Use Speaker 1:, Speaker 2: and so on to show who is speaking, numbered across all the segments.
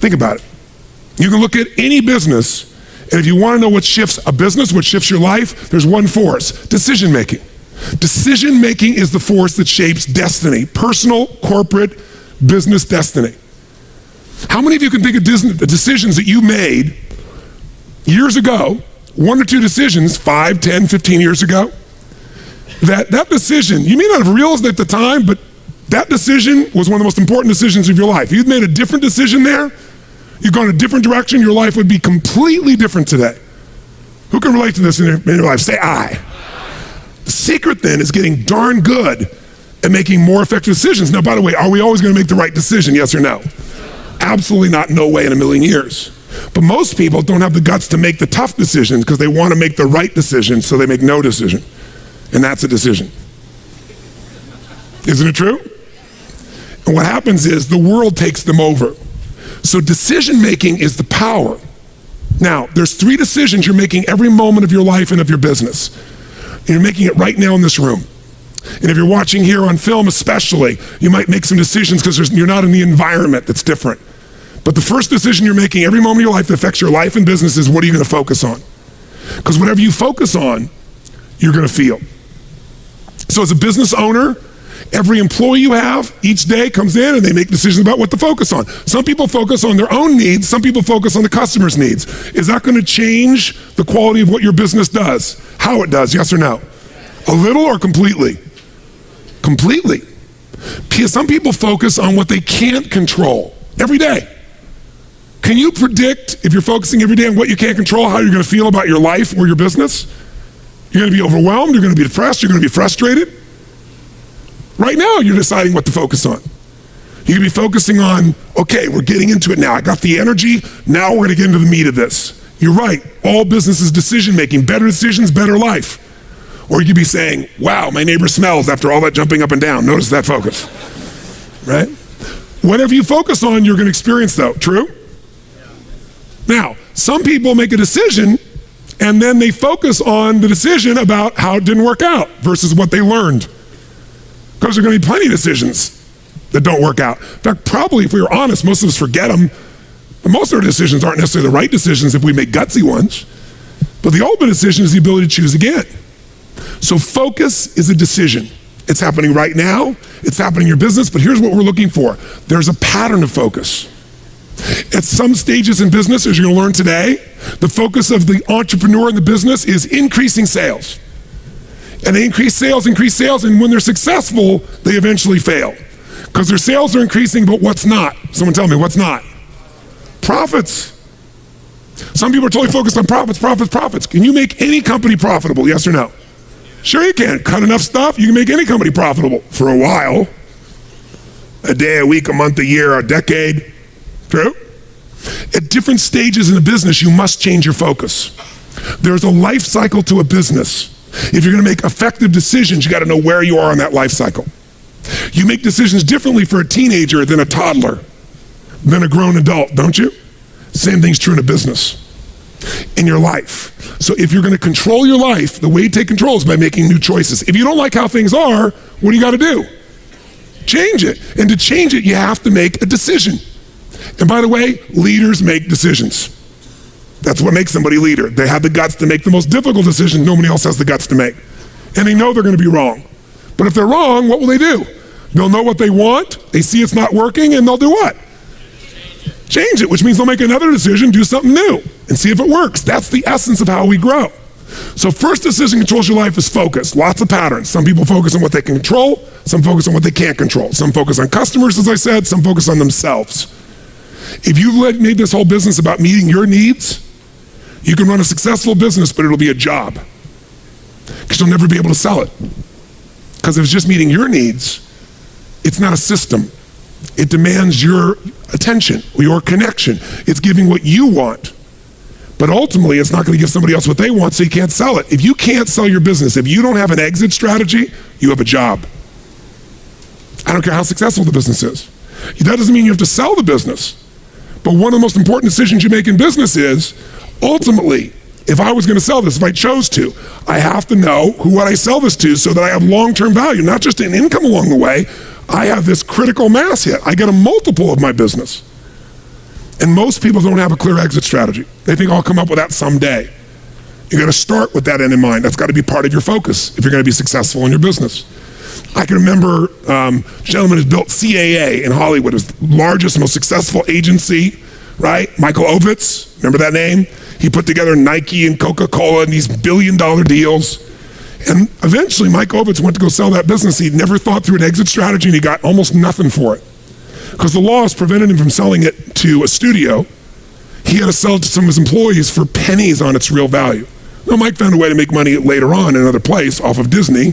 Speaker 1: Think about it. You can look at any business, and if you want to know what shifts a business, what shifts your life, there's one force: decision making. Decision making is the force that shapes destiny, personal, corporate, business destiny. How many of you can think of decisions that you made years ago, 1 or 2 decisions, 5, 10, 15 years ago, that decision, you may not have realized it at the time, but that decision was one of the most important decisions of your life. If you'd made a different decision there, you've gone a different direction, your life would be completely different today. Who can relate to this in your life? Say I. The secret then is getting darn good at making more effective decisions. Now, by the way, are we always going to make the right decision, yes or no? Absolutely not, no way in a million years. But most people don't have the guts to make the tough decisions because they want to make the right decision, so they make no decision. And that's a decision. Isn't it true? And what happens is the world takes them over. So decision making is the power. Now, there's 3 decisions you're making every moment of your life and of your business. And you're making it right now in this room. And if you're watching here on film especially, you might make some decisions because you're not in the environment that's different. But the first decision you're making every moment of your life that affects your life and business is, what are you going to focus on? Because whatever you focus on, you're going to feel. So as a business owner, every employee you have each day comes in and they make decisions about what to focus on. Some people focus on their own needs, some people focus on the customer's needs. Is that going to change the quality of what your business does? How it does, yes or no? A little or completely? Completely. Because some people focus on what they can't control every day. Can you predict, if you're focusing every day on what you can't control, how you're going to feel about your life or your business? You're going to be overwhelmed, you're going to be depressed, you're going to be frustrated. Right now, you're deciding what to focus on. You can be focusing on, okay, we're getting into it now. I got the energy, now we're going to get into the meat of this. You're right, all business is decision making. Better decisions, better life. Or you could be saying, wow, my neighbor smells after all that jumping up and down. Notice that focus, right? Whatever you focus on, you're going to experience though, true? Now, some people make a decision and then they focus on the decision about how it didn't work out versus what they learned. Because there are going to be plenty of decisions that don't work out. In fact, probably if we were honest, most of us forget them. And most of our decisions aren't necessarily the right decisions if we make gutsy ones. But the ultimate decision is the ability to choose again. So focus is a decision. It's happening right now. It's happening in your business. But here's what we're looking for. There's a pattern of focus. At some stages in business, as you're going to learn today, the focus of the entrepreneur in the business is increasing sales. And they increase sales, and when they're successful, they eventually fail. Because their sales are increasing, but what's not? Someone tell me, what's not? Profits. Some people are totally focused on profits. Can you make any company profitable, yes or no? Sure you can. Cut enough stuff, you can make any company profitable for a while. A day, a week, a month, a year, a decade. True? At different stages in a business, you must change your focus. There's a life cycle to a business. If you're going to make effective decisions, you got to know where you are on that life cycle. You make decisions differently for a teenager than a toddler, than a grown adult, don't you? Same thing's true in a business, in your life. So if you're going to control your life, the way you take control is by making new choices. If you don't like how things are, what do you got to do? Change it. And to change it, you have to make a decision. And by the way, leaders make decisions. That's what makes somebody a leader. They have the guts to make the most difficult decision nobody else has the guts to make. And they know they're going to be wrong. But if they're wrong, what will they do? They'll know what they want, they see it's not working, and they'll do what? Change it, which means they'll make another decision, do something new, and see if it works. That's the essence of how we grow. So first decision controls your life is focus. Lots of patterns. Some people focus on what they can control, some focus on what they can't control. Some focus on customers, as I said, some focus on themselves. If you've made this whole business about meeting your needs, you can run a successful business, but it'll be a job. Because you'll never be able to sell it. Because if it's just meeting your needs, it's not a system. It demands your attention, your connection. It's giving what you want. But ultimately, it's not going to give somebody else what they want, so you can't sell it. If you can't sell your business, if you don't have an exit strategy, you have a job. I don't care how successful the business is. That doesn't mean you have to sell the business. But one of the most important decisions you make in business is, ultimately, if I was going to sell this, if I chose to, I have to know who would I sell this to so that I have long-term value, not just an income along the way. I have this critical mass hit. I get a multiple of my business. And most people don't have a clear exit strategy. They think I'll come up with that someday. You got to start with that end in mind. That's got to be part of your focus if you're going to be successful in your business. I can remember a gentleman who built CAA in Hollywood. It was the largest, most successful agency, right? Michael Ovitz, remember that name? He put together Nike and Coca-Cola and these billion-dollar deals. And eventually, Mike Ovitz went to go sell that business. He never thought through an exit strategy, and he got almost nothing for it. Because the laws prevented him from selling it to a studio. He had to sell it to some of his employees for pennies on its real value. Now, Mike found a way to make money later on in another place off of Disney.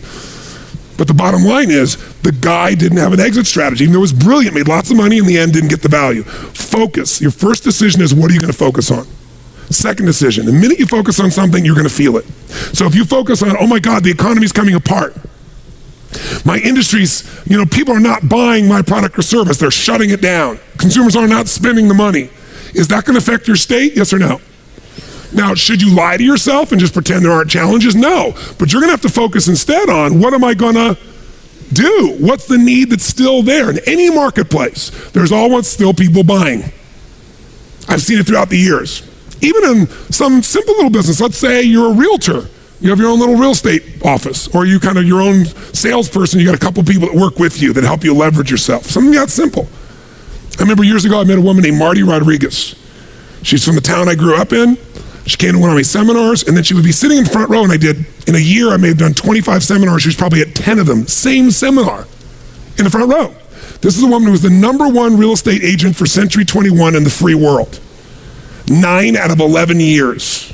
Speaker 1: But the bottom line is, the guy didn't have an exit strategy. Even though it was brilliant, made lots of money, in the end didn't get the value. Focus. Your first decision is, what are you going to focus on? Second decision, the minute you focus on something, you're going to feel it. So if you focus on, oh my God, the economy's coming apart. My industry's, people are not buying my product or service. They're shutting it down. Consumers are not spending the money. Is that going to affect your state? Yes or no? Now, should you lie to yourself and just pretend there aren't challenges? No. But you're going to have to focus instead on, what am I going to do? What's the need that's still there? In any marketplace, there's always still people buying. I've seen it throughout the years. Even in some simple little business, let's say you're a realtor. You have your own little real estate office, or you kind of your own salesperson. You got a couple people that work with you that help you leverage yourself. Something that simple. I remember years ago, I met a woman named Marty Rodriguez. She's from the town I grew up in. She came to one of my seminars, and then she would be sitting in the front row, and in a year, I may have done 25 seminars. She was probably at 10 of them, same seminar, in the front row. This is a woman who was the #1 real estate agent for Century 21 in the free world. 9 out of 11 years.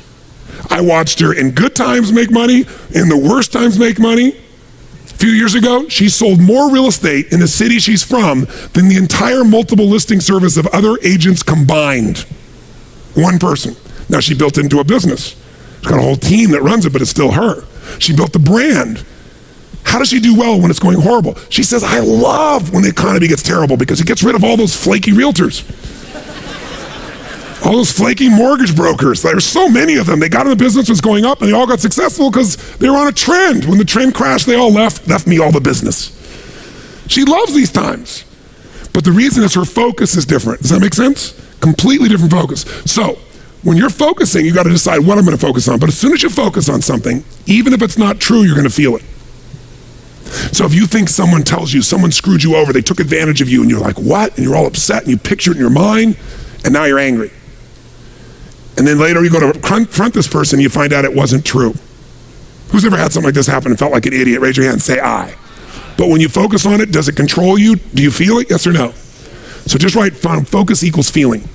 Speaker 1: I watched her in good times make money, in the worst times make money. A few years ago, she sold more real estate in the city she's from than the entire multiple listing service of other agents combined. One person. Now she built it into a business. She's got a whole team that runs it, but it's still her. She built the brand. How does she do well when it's going horrible? She says, I love when the economy gets terrible because it gets rid of all those flaky realtors. All those flaky mortgage brokers. There's so many of them. They got in the business, was going up, and they all got successful because they were on a trend. When the trend crashed, they all left me all the business. She loves these times. But the reason is her focus is different. Does that make sense? Completely different focus. So when you're focusing, you got to decide what I'm going to focus on. But as soon as you focus on something, even if it's not true, you're going to feel it. So if you think someone tells you, someone screwed you over, they took advantage of you, and you're like, what? And you're all upset, and you picture it in your mind, and now you're angry. And then later you go to confront this person and you find out it wasn't true. Who's ever had something like this happen and felt like an idiot? Raise your hand and say I. But when you focus on it, does it control you? Do you feel it? Yes or no? So just write focus equals feeling.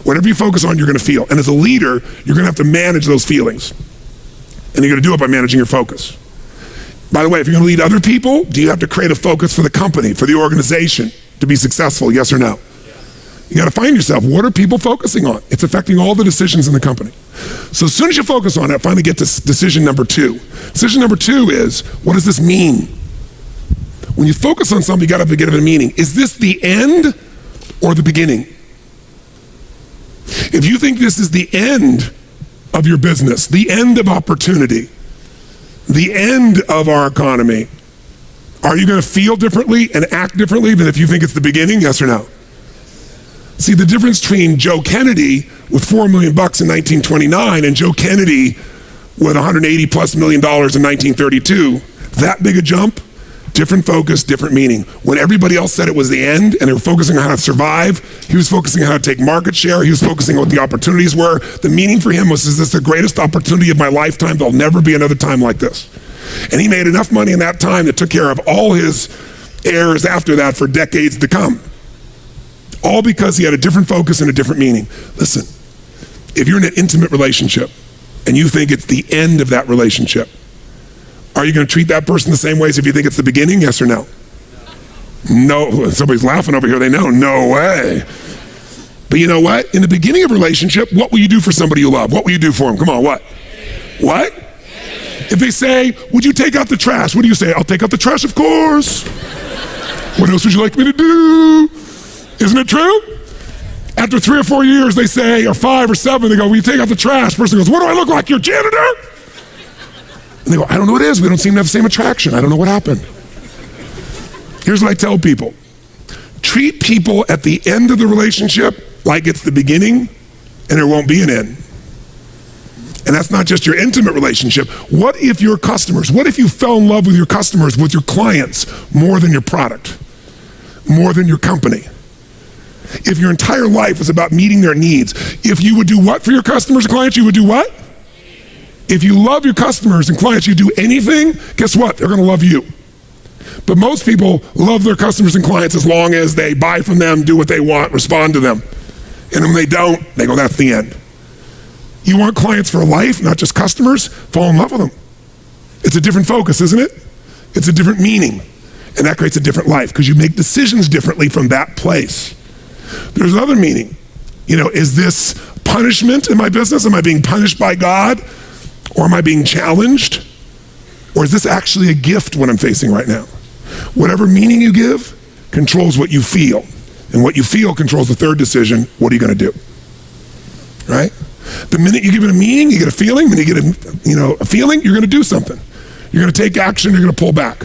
Speaker 1: Whatever you focus on, you're going to feel. And as a leader, you're going to have to manage those feelings. And you're going to do it by managing your focus. By the way, if you're going to lead other people, do you have to create a focus for the company, for the organization to be successful? Yes or no? You got to find yourself, what are people focusing on? It's affecting all the decisions in the company. So as soon as you focus on it, finally get to decision number 2. Decision number 2 is, what does this mean? When you focus on something, you got to give it a meaning. Is this the end or the beginning? If you think this is the end of your business, the end of opportunity, the end of our economy, are you going to feel differently and act differently than if you think it's the beginning? Yes or no? See, the difference between Joe Kennedy with $4 million in 1929 and Joe Kennedy with $180+ million in 1932, that big a jump, different focus, different meaning. When everybody else said it was the end and they were focusing on how to survive, he was focusing on how to take market share, he was focusing on what the opportunities were. The meaning for him was, is this the greatest opportunity of my lifetime? There'll never be another time like this. And he made enough money in that time that took care of all his heirs after that for decades to come. All because he had a different focus and a different meaning. Listen, if you're in an intimate relationship and you think it's the end of that relationship, are you going to treat that person the same way as if you think it's the beginning? Yes or no? No. Somebody's laughing over here. They know. No way. But you know what? In the beginning of a relationship, what will you do for somebody you love? What will you do for them? Come on, what? What? If they say, would you take out the trash? What do you say? I'll take out the trash, of course. What else would you like me to do? Isn't it true? After 3 or 4 years, they say, or 5 or 7, they go, will you take out the trash? Person goes, what do I look like, your janitor? And they go, I don't know what it is. We don't seem to have the same attraction. I don't know what happened. Here's what I tell people. Treat people at the end of the relationship like it's the beginning and there won't be an end. And that's not just your intimate relationship. What if your customers, what if you fell in love with your customers, with your clients, more than your product, more than your company? If your entire life was about meeting their needs, if you would do what for your customers and clients, you would do what? If you love your customers and clients, you do anything, guess what? They're gonna love you. But most people love their customers and clients as long as they buy from them, do what they want, respond to them. And when they don't, they go, that's the end. You want clients for life, not just customers? Fall in love with them. It's a different focus, isn't it? It's a different meaning. And that creates a different life because you make decisions differently from that place. There's another meaning. Is this punishment in my business? Am I being punished by God? Or am I being challenged? Or is this actually a gift what I'm facing right now? Whatever meaning you give controls what you feel. And what you feel controls the third decision. What are you going to do? Right? The minute you give it a meaning, you get a feeling. When you get a feeling, you're going to do something. You're going to take action. You're going to pull back.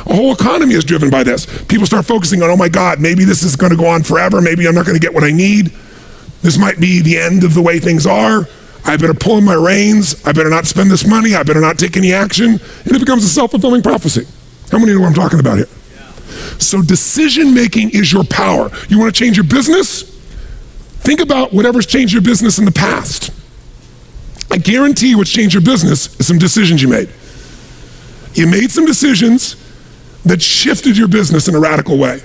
Speaker 1: A whole economy is driven by this. People start focusing on, oh my God, maybe this is going to go on forever. Maybe I'm not going to get what I need. This might be the end of the way things are. I better pull in my reins. I better not spend this money. I better not take any action. And it becomes a self-fulfilling prophecy. How many know what I'm talking about here? Yeah. So decision-making is your power. You want to change your business? Think about whatever's changed your business in the past. I guarantee you what's changed your business is some decisions you made. You made some decisions that shifted your business in a radical way.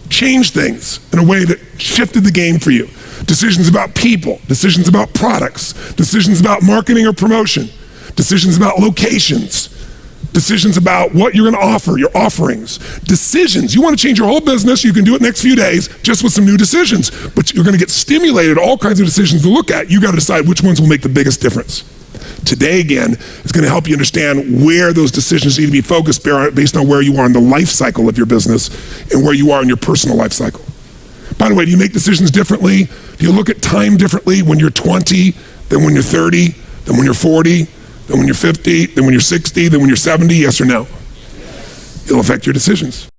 Speaker 1: Changed things in a way that shifted the game for you. Decisions about people, decisions about products, decisions about marketing or promotion, decisions about locations, decisions about what you're going to offer, your offerings. Decisions. You want to change your whole business, you can do it next few days just with some new decisions, but you're going to get stimulated, all kinds of decisions to look at. You got to decide which ones will make the biggest difference. Today, again, is going to help you understand where those decisions need to be focused based on where you are in the life cycle of your business and where you are in your personal life cycle. By the way, do you make decisions differently? Do you look at time differently when you're 20 than when you're 30, than when you're 40, than when you're 50, than when you're 60, than when you're 70? Yes or no? It'll affect your decisions.